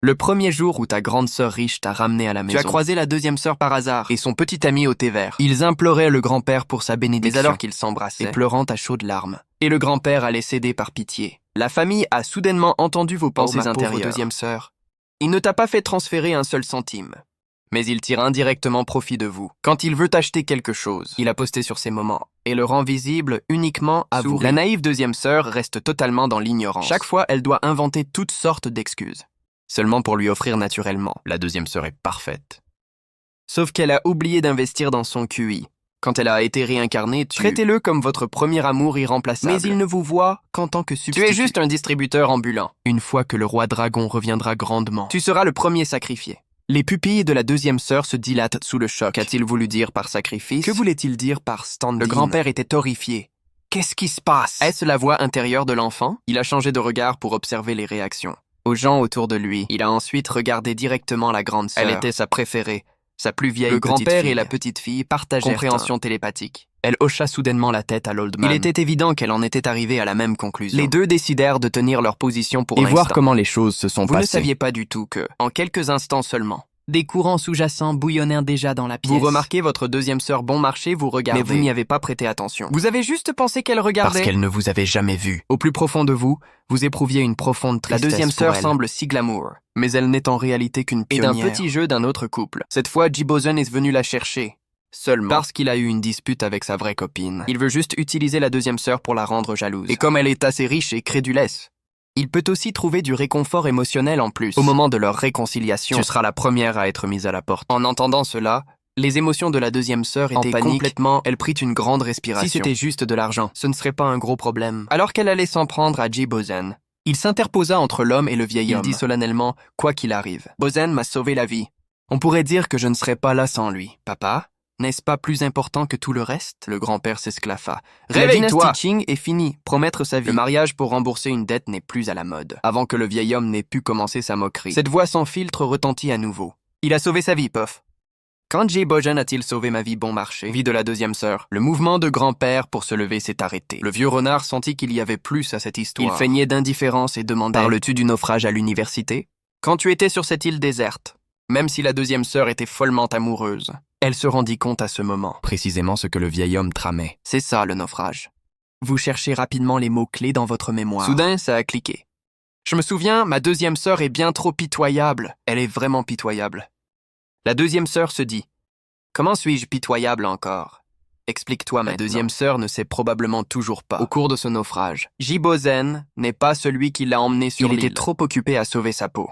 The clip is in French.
Le premier jour où ta grande sœur riche t'a ramené à la maison, tu as croisé la deuxième sœur par hasard et son petit ami au thé vert. Ils imploraient le grand-père pour sa bénédiction. Mais alors qu'ils s'embrassaient, et pleurant à chaudes larmes, et le grand-père allait céder par pitié, la famille a soudainement entendu vos pensées intérieures. Deuxième sœur, il ne t'a pas fait transférer un seul centime, mais il tire indirectement profit de vous. Quand il veut acheter quelque chose, il a posté sur ses moments et le rend visible uniquement à vous. La naïve deuxième sœur reste totalement dans l'ignorance. Chaque fois, elle doit inventer toutes sortes d'excuses, seulement pour lui offrir naturellement. La deuxième sœur est parfaite. Sauf qu'elle a oublié d'investir dans son QI. Quand elle a été réincarnée, traitez-le comme votre premier amour irremplaçable. Mais il ne vous voit qu'en tant que substitut. Tu es juste un distributeur ambulant. Une fois que le roi dragon reviendra grandement, tu seras le premier sacrifié. Les pupilles de la deuxième sœur se dilatent sous le choc. Qu'a-t-il voulu dire par sacrifice? Que voulait-il dire par stand-in? Le grand-père était horrifié. Qu'est-ce qui se passe? Est-ce la voix intérieure de l'enfant? Il a changé de regard pour observer les réactions aux gens autour de lui. Il a ensuite regardé directement la grande sœur. Elle était sa préférée, sa plus vieille. Le grand-père et la petite fille partagèrent compréhension télépathique. Elle hocha soudainement la tête à l'Oldman. Il était évident qu'elle en était arrivée à la même conclusion. Les deux décidèrent de tenir leur position pour l'instant. Et voir comment les choses se sont passées. Vous ne saviez pas du tout que, en quelques instants seulement, des courants sous-jacents bouillonnèrent déjà dans la pièce. Vous remarquez votre deuxième sœur bon marché, vous regardez. Mais vous n'y avez pas prêté attention. Vous avez juste pensé qu'elle regardait. Parce qu'elle ne vous avait jamais vu. Au plus profond de vous, vous éprouviez une profonde tristesse. La deuxième sœur semble si glamour, mais elle n'est en réalité qu'une pionnière. Et d'un petit jeu d'un autre couple. Cette fois, Jibozen est venu la chercher. Seulement parce qu'il a eu une dispute avec sa vraie copine. Il veut juste utiliser la deuxième sœur pour la rendre jalouse. Et comme elle est assez riche et crédulesse, il peut aussi trouver du réconfort émotionnel en plus. Au moment de leur réconciliation, tu seras la première à être mise à la porte. En entendant cela, les émotions de la deuxième sœur étaient complètement... Elle prit une grande respiration. Si c'était juste de l'argent, ce ne serait pas un gros problème. Alors qu'elle allait s'en prendre à Jibozen, il s'interposa entre l'homme et le vieil homme. Il dit solennellement, quoi qu'il arrive, Bozen m'a sauvé la vie. On pourrait dire que je ne serais pas là sans lui. Papa, n'est-ce pas plus important que tout le reste? Le grand-père s'esclaffa. Réveille-toi! La dynastie Qing est finie. Promettre sa vie. Le mariage pour rembourser une dette n'est plus à la mode. Avant que le vieil homme n'ait pu commencer sa moquerie, cette voix sans filtre retentit à nouveau. Il a sauvé sa vie, Puff. Quand Jibozen a-t-il sauvé ma vie bon marché? Vie de la deuxième sœur. Le mouvement de grand-père pour se lever s'est arrêté. Le vieux renard sentit qu'il y avait plus à cette histoire. Il feignait d'indifférence et demandait: parles-tu du naufrage à l'université? Quand tu étais sur cette île déserte, même si la deuxième sœur était follement amoureuse, elle se rendit compte à ce moment, précisément ce que le vieil homme tramait. C'est ça, le naufrage. Vous cherchez rapidement les mots-clés dans votre mémoire. Soudain, ça a cliqué. Je me souviens, ma deuxième sœur est bien trop pitoyable. Elle est vraiment pitoyable. La deuxième sœur se dit: comment suis-je pitoyable encore? Explique-toi maintenant. La deuxième sœur ne sait probablement toujours pas. Au cours de ce naufrage, Jibozen n'est pas celui qui l'a emmené sur l'île. Il était trop occupé à sauver sa peau.